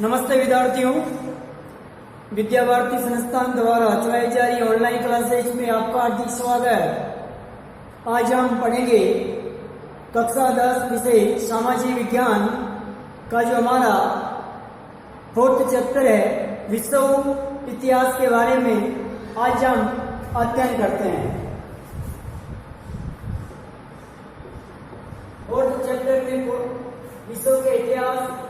नमस्ते विद्यार्थियों, विद्या भारती संस्थान द्वारा चलाई जा रही ऑनलाइन क्लासेज में आपका हार्दिक स्वागत। आज हम पढ़ेंगे कक्षा 10 विषय सामाजिक विज्ञान का जो हमारा 4th चैप्टर है विश्व इतिहास के बारे में आज हम अध्ययन करते हैं। 4th चैप्टर में विश्व के इतिहास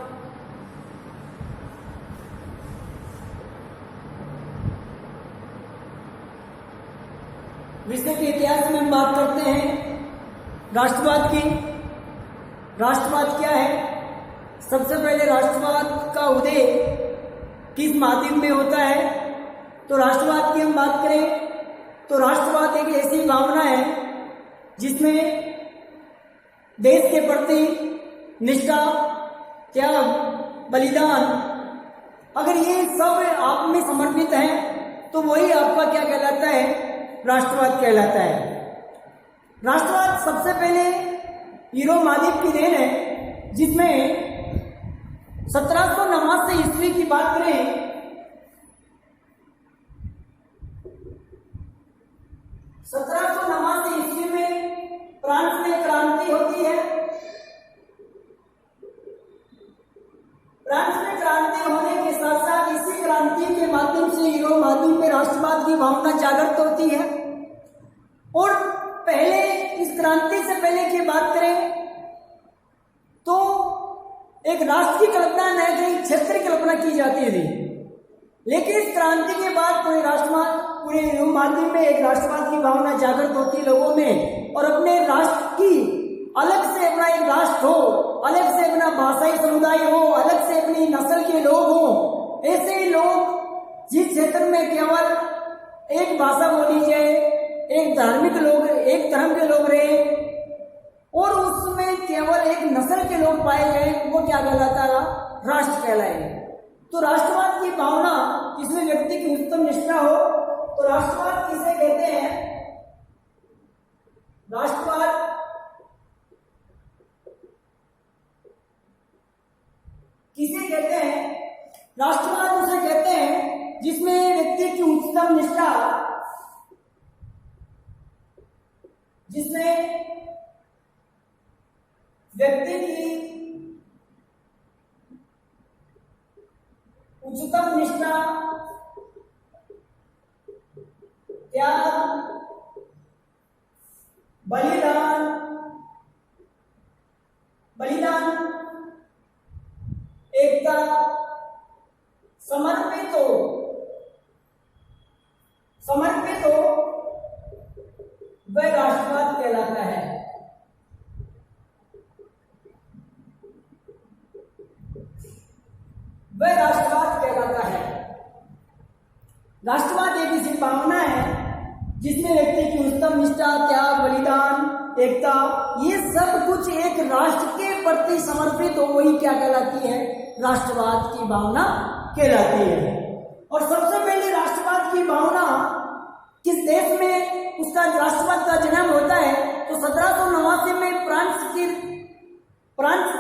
विश्व के इतिहास में हम बात करते हैं राष्ट्रवाद की। राष्ट्रवाद क्या है? सबसे पहले राष्ट्रवाद का उदय किस माध्यम में होता है? तो राष्ट्रवाद की हम बात करें तो राष्ट्रवाद एक ऐसी भावना है जिसमें देश के प्रति निष्ठा, त्याग, बलिदान, अगर ये सब आप में समर्पित है तो वही आपका क्या कहलाता है? राष्ट्रवाद कहलाता है। राष्ट्रवाद सबसे पहले यूरोप महाद्वीप की देन है, जिसमें 1789 ईस्वी की बात करें 1789 ईस्वी में फ्रांस में क्रांति होती है। फ्रांस में क्रांति होने के साथ साथ इसी क्रांति के माध्यम से यूरोप महाद्वीप में राष्ट्रवाद की भावना जागृत होती है। और पहले इस क्रांति से पहले की बात करें तो एक राष्ट्र की कल्पना न कहीं क्षेत्र की कल्पना की जाती थी, लेकिन इस क्रांति के बाद पूरे यूरोप महाद्वीप में एक राष्ट्रवाद की भावना जागृत होती है लोगों में, और अपने राष्ट्र की अलग से अपना एक राष्ट्र हो, अलग से अपना भाषाई समुदाय हो, अलग से अपनी नस्ल के लोग हो। ऐसे ही लोग जिस क्षेत्र में केवल एक भाषा बोली जाए, एक धार्मिक लोग, एक धर्म के लोग रहे और उसमें केवल एक नस्ल के लोग पाए गए, वो क्या कहलाता था? राष्ट्र कहलाएगा। तो राष्ट्रवाद की भावना जिसमें व्यक्ति की उत्तम निष्ठा हो, तो राष्ट्रवाद किसे कहते हैं? राष्ट्रवाद किसे कहते हैं? राष्ट्रवाद उसे कहते हैं जिसमें व्यक्ति की उच्चतम निष्ठा, जिसमें व्यक्ति की उच्चतम निष्ठा, त्याग, बलिदान, एकता, समर्पित हो वह राष्ट्रवाद कहलाता है। वह राष्ट्रवाद कहलाता है। राष्ट्रवाद एक ऐसी भावना है जिसमें व्यक्ति की उत्तम निष्ठा, त्याग, बलिदान, एकता, ये सब कुछ एक राष्ट्र के प्रति समर्पित हो, वही क्या कहलाती है? राष्ट्रवाद की भावना कहलाती है। और सबसे पहले राष्ट्रवाद की भावना किस देश में उसका राष्ट्रवाद का जन्म होता है? तो 1789 में फ्रांस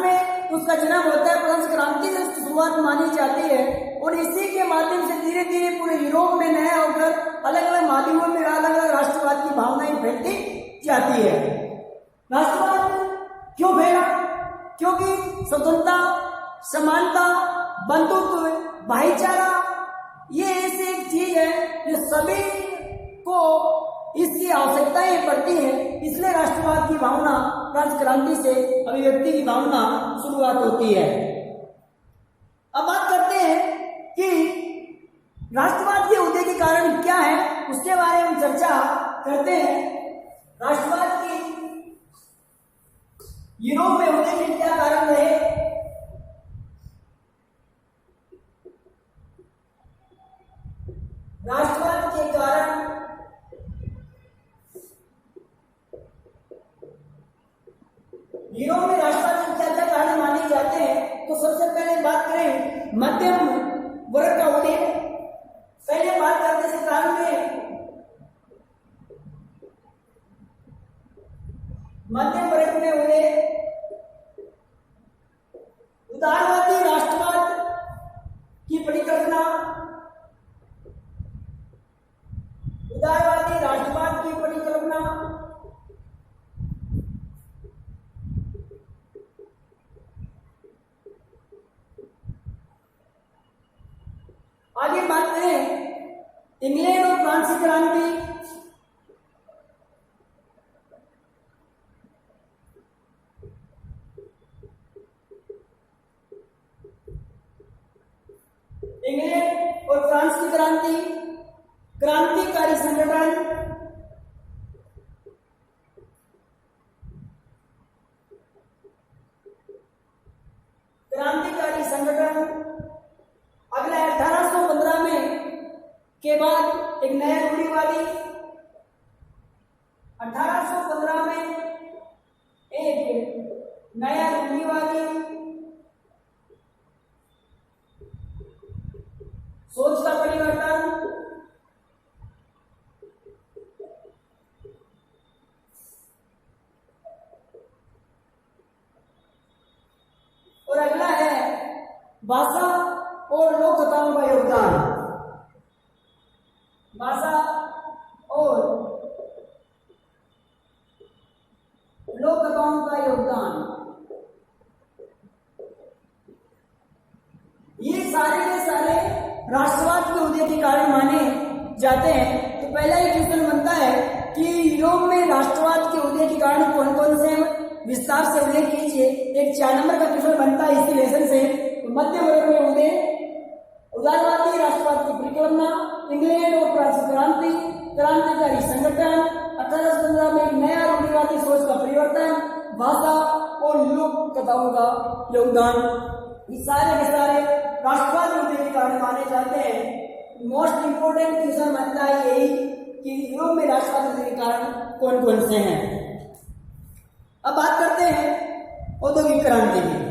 में उसका जन्म होता है। फ्रांस क्रांति से शुरुआत मानी जाती है और इसी के माध्यम से धीरे धीरे पूरे यूरोप में नया होकर अलग अलग माध्यमों में अलग अलग राष्ट्रवाद की भावनाएं फैलती जाती है। राष्ट्रवाद क्यों फैला? क्योंकि स्वतंत्रता, समानता, बंधुत्व, भाईचारा, ये ऐसी एक चीज है जो सभी को इसकी आवश्यकताएं पड़ती है। इसलिए राष्ट्रवाद की भावना फ्रांस क्रांति से अभिव्यक्ति की भावना शुरुआत होती है। अब बात करते हैं कि राष्ट्रवाद के उदय के कारण क्या है, उसके बारे में चर्चा करते हैं। राष्ट्रवाद की यूरोप में उदय के क्या कारण रहे? राष्ट्रवाद के कारण यूरोप में राष्ट्रवाद के क्या क्या कारण माने जाते हैं? तो सबसे पहले बात करें मध्यम वर्ग का उदय। पहले बात करते हैं काल में मध्यम वर्ग में उदय, उदारवादी राष्ट्रवाद क्रांति, क्रांतिकारी संगठन, क्रांतिकारी संगठन। अगला 1815 में के बाद एक नया रूढ़िवादी, 1815 में एक नया रूढ़िवादी सोच का परिवर्तन, और अगला है भाषा और लोक कथाओं का योगदान, भाषा और लोक कथाओं का योगदान। ये सारे के सारे राष्ट्रवाद के उदय के कारण माने जाते हैं। तो पहला ही क्वेश्चन बनता है कि यूरोप में राष्ट्रवाद के उदय के कारण कौन कौन से विस्तार से उल्लेख कीजिए। एक 4 नंबर का क्वेश्चन बनता है इसी लेसन से। मध्य वर्ग में उदय, उदारवादी राष्ट्रवाद की परिकल्पना, इंग्लैंड और प्राचीन क्रांति, क्रांतिकारी संगठन, 1815 में एक नया रूढ़िवादी सोच का परिवर्तन, भाषा और लोक कथाओं का योगदान। ये सारे के सारे राष्ट्रवाद उदय के कारण माने जाते हैं। मोस्ट इंपोर्टेंट क्वेश्चन बनता है यही कि यूरोप में राष्ट्रवाद उदय के कारण कौन कौन से हैं। अब बात करते हैं औद्योगिक क्रांति की।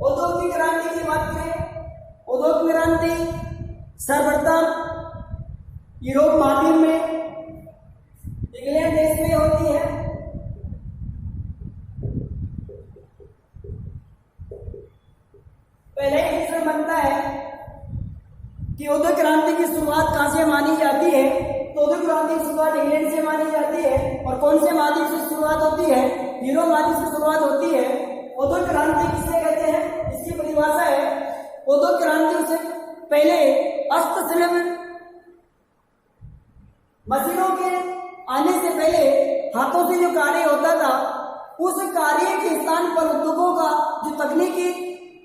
औद्योगिक क्रांति की बात करें, औद्योगिक क्रांति सर्वप्रथम यूरोप महाद्वीप में इंग्लैंड देश में होती है। पहले ही प्रश्न बनता है कि औद्योगिक क्रांति की शुरुआत कहां से मानी जाती है। तो औद्योगिक क्रांति की शुरुआत इंग्लैंड से मानी जाती है। और कौन से महाद्वीप से शुरुआत होती है? यूरोप महाद्वीप से शुरुआत होती है। औद्योगिक क्रांति किसे कहते हैं? इसकी परिभाषा है औद्योगिक क्रांति से पहले हस्तशिल्प मशीनों के आने से पहले हाथों से जो कार्य होता था, उस कार्य के स्थान पर उद्योगों का जो तकनीकी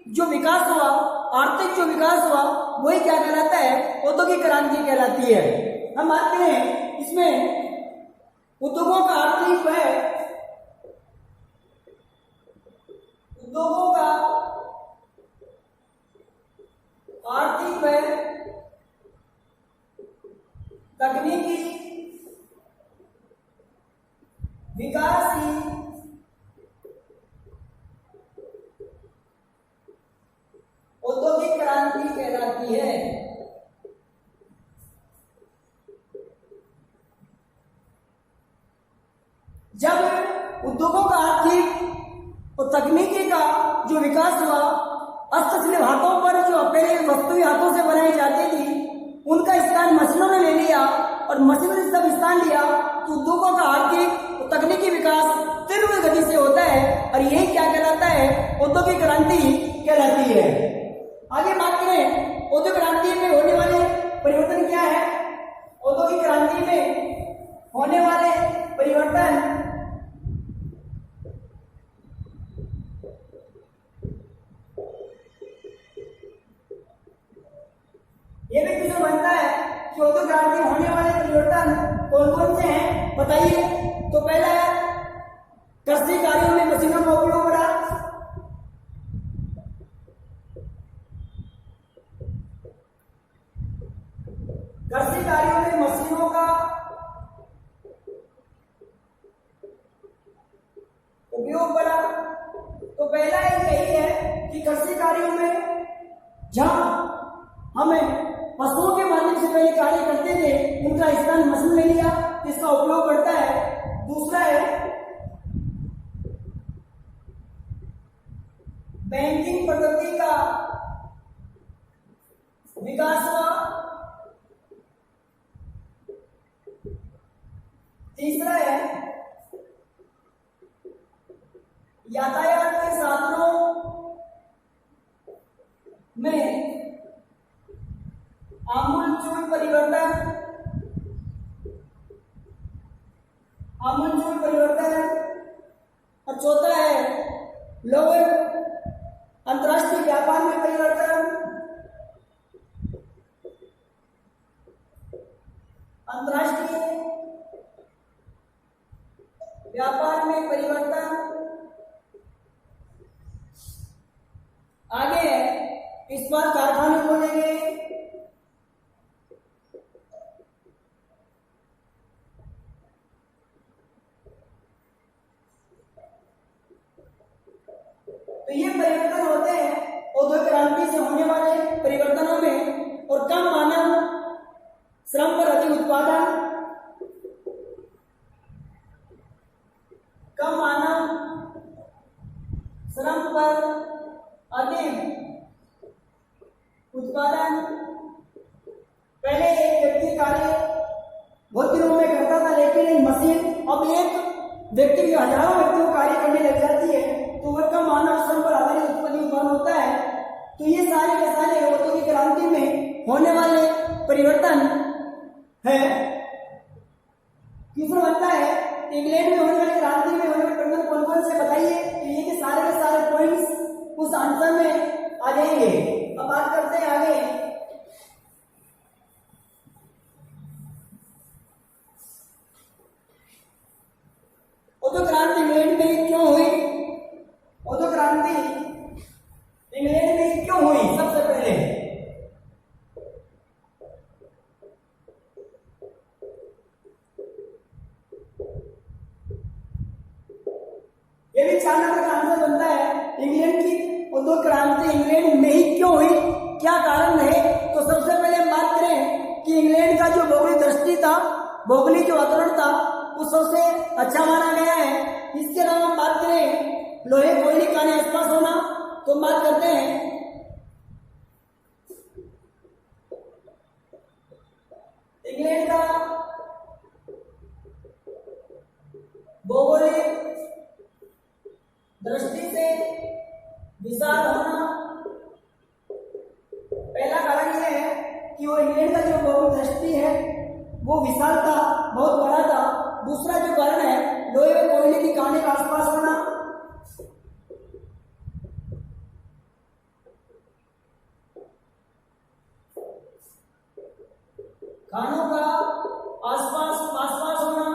जो विकास हुआ, आर्थिक जो विकास हुआ, वही क्या कहलाता है? औद्योगिक क्रांति कहलाती है। हम बात करें इसमें उद्योगों का आर्थिक है, उद्योगों का आर्थिक है, तकनीकी विकास ही औद्योगिक क्रांति कहलाती है। जब उद्योगों का आर्थिक और तकनीकी का जो विकास हुआ, हस्तशिल्प हाथों पर जो पहले वस्तुएं हाथों से बनाई जाती थी, उनका स्थान मशीनों ने ले लिया। और मशीनों ने जब स्थान लिया तो उद्योगों का आर्थिक और तकनीकी विकास तीव्र गति से होता है। और यही क्या कहलाता है? औद्योगिक क्रांति कहलाती है। आगे बात करें औद्योगिक क्रांति में होने वाले परिवर्तन क्या है। औद्योगिक क्रांति में होने वाले परिवर्तन ये भी क्वेश्चन बनता है कि औद्योगिक क्रांति में होने वाले परिवर्तन कौन कौन से हैं, बताइए। तो पहला है कृषि कार्यों में मशीनों का उपयोग बढ़ा, कृषि कार्यों में मशीनों का उपयोग बढ़ा। तो पहला यही है कि कृषि कार्यों में जहां हमें पशुओं के माध्यम से पहले कार्य करते थे, उनका स्थान मशीन ले लिया, इसका उपयोग बढ़ता है। दूसरा है बैंकिंग पद्धति का विकास हुआ। तीसरा है यातायात के साधनों आमूलचूल परिवर्तन। और चौथा है लोगों अंतर्राष्ट्रीय व्यापार में परिवर्तन। अंतर्राष्ट्रीय व्यापार में परिवर्तन। आगे इस्पात कारखाने खोलेंगे। तो ये परिवर्तन होते हैं औद्योगिक क्रांति से होने वाले परिवर्तनों में। और कम मानव श्रम पर अधिक उत्पादन, कम मानव श्रम पर अधिक उत्पादन। पहले एक व्यक्ति कार्य बहुत दिनों में करता था, लेकिन एक मशीन अब एक व्यक्ति हजारों व्यक्तियों कार्य करने लग जाती है, तो वह कम मानव श्रम पर आधारित उत्पादन होता है। तो ये सारे के सारे औद्योगिक क्रांति में होने वाले परिवर्तन है। तीसरा बनता है इंग्लैंड में होने वाली क्रांति में होने वाले परिवर्तन कौन कौन से बताइए। तो ये के सारे पॉइंट्स उस आंसर में आ जाएंगे। अब बात करते हैं आगे। औद्योगिक क्रांति इंग्लैंड में क्यों हुई? औद्योगिक क्रांति इंग्लैंड में क्यों हुई? सबसे पहले ये भी 4 नंबर का आंसर बनता है। इंग्लैंड की औद्योगिक क्रांति इंग्लैंड में ही क्यों हुई, क्या कारण है? तो सबसे पहले हम बात करें कि इंग्लैंड का जो भौगोलिक दृष्टि था, भौगोलिक जो वातावरण था, वो सबसे अच्छा माना गया है। इसके अलावा हम बात करें लोहे कोयले खाने आसपास होना, तो हम बात करते हैं इंग्लैंड का भौगोलिक दृष्टि से विशाल होना। पहला कारण यह है कि वो इंग्लैंड का जो भौगोलिक दृष्टि है वो विशाल था, बहुत बड़ा था। दूसरा जो कारण है लोहे और कोयले की खाने के आसपास होना। खानों का आसपास होना।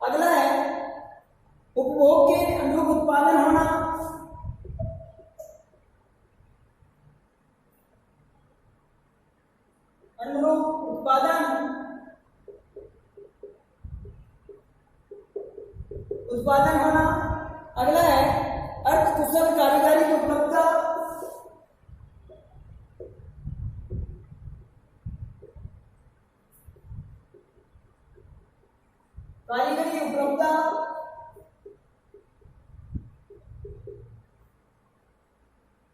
अगला है उपभोग के अनुरूप उत्पादन होना। अनुरूप उत्पादन होना। अगला है अर्थ कुशल कारीगरी की उपलब्धता। कारीगरी उपलब्धता।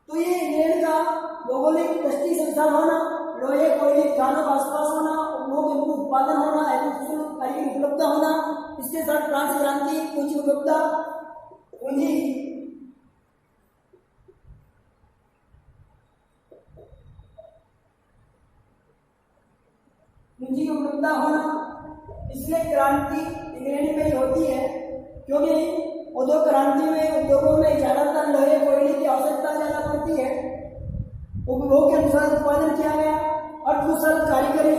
तो ये इंग्लैंड का भौगोलिक दृष्टि से विशाल होना, लोहे कोयले खानों का आसपास होना, उपभोग के उत्पादन होना, कारीगरी उपलब्धता होना। इसके साथ फ्रांस क्रांति, पूंजी उपलब्धता, पूंजी उपलब्धता होना। इसलिए क्रांति इंग्लैंड में ही होती है, क्योंकि उद्योग क्रांति में उद्योगों में ज्यादातर लोहे कोयले की आवश्यकता ज्यादा पड़ती है। उपभोग के अनुसार उत्पादन किया गया। अकुशल कारीगरी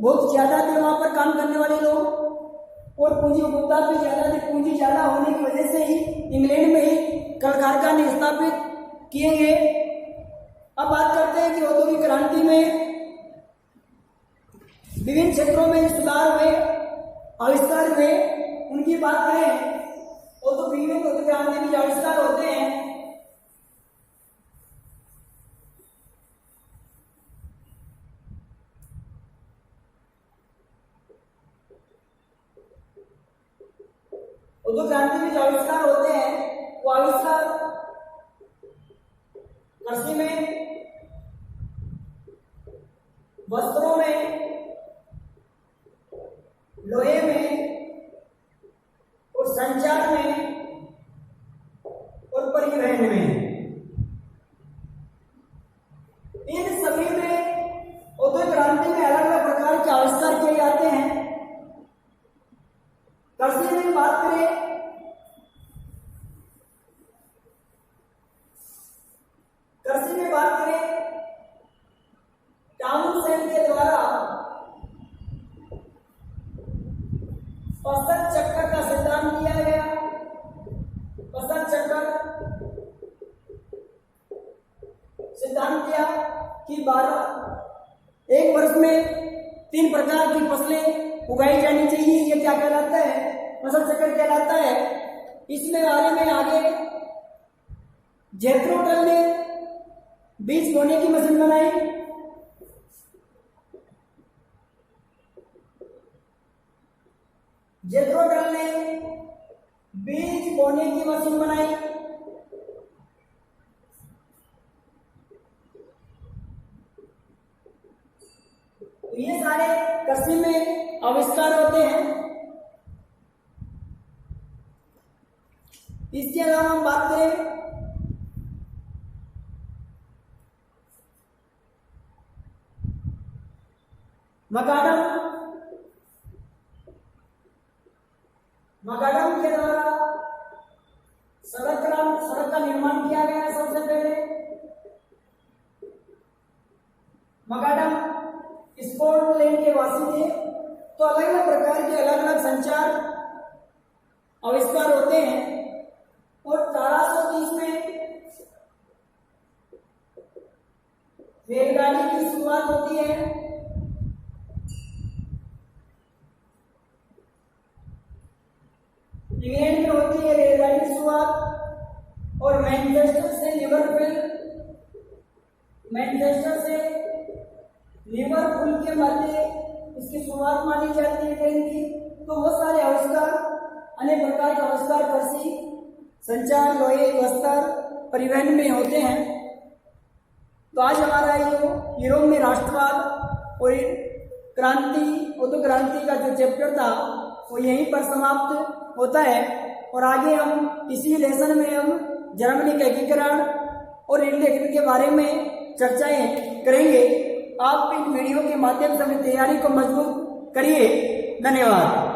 बहुत ज्यादा थे वहां पर काम करने वाले लोग, और पूंजी उपभोक्ता भी ज्यादा थी। पूंजी ज्यादा होने की वजह से ही इंग्लैंड में ही कल कारखाने स्थापित किए गए। अब बात करते हैं कि औद्योगिक क्रांति में विभिन्न क्षेत्रों में सुधार हुए, आविष्कार हुए, उनकी बात करें तो विभिन्न औद्योगिक क्रांति में जो आविष्कार होते हैं उद्योग क्रांति में जो आविष्कार होते हैं वो आविष्कार कृषि में, वस्त्रों में, लोहे में और संचार में और परिवहन में। इन सभी में औद्योगिक क्रांति फसल चक्र का सिद्धांत दिया गया। फसल चक्र सिद्धांत दिया कि 1 वर्ष में 3 प्रकार की फसलें उगाई जानी चाहिए। ये क्या कहलाता है? फसल चक्र कहलाता है। इसमें बारे में आगे जेथरो टल ने बीज बोने की मशीन बनाई। जेथरो टल ने बीज बोने की मशीन बनाई। ये सारे कृषि में आविष्कार होते हैं। इसके अलावा हम बात करें मकाडम के द्वारा सड़क का निर्माण किया गया है। सबसे पहले मकाडम स्कॉटलैंड के वासी थे। तो अलग अलग प्रकार के अलग अलग संचार आविष्कार होते हैं। और 1830 में रेलगाड़ी की शुरुआत होती है। इंग्लैंड में होती है रेलगाड़ी की शुरुआत। और मैनचेस्टर से लिवरपूल के मध्य इसकी शुरुआत मानी जाती है ट्रेन की। तो वो सारे आविष्कार, अनेक प्रकार के आविष्कार कृषि, संचार, लोहे, वस्त्र, परिवहन में होते हैं। तो आज हमारा यूरोप में राष्ट्रवाद और उद्योग क्रांति का जो चैप्टर था वो यहीं पर समाप्त होता है। और आगे हम इसी लेसन में हम जर्मनी के एकीकरण और इंडिया के बारे में चर्चाएं करेंगे। आप इन वीडियो के माध्यम से अपनी तैयारी को मजबूत करिए। धन्यवाद।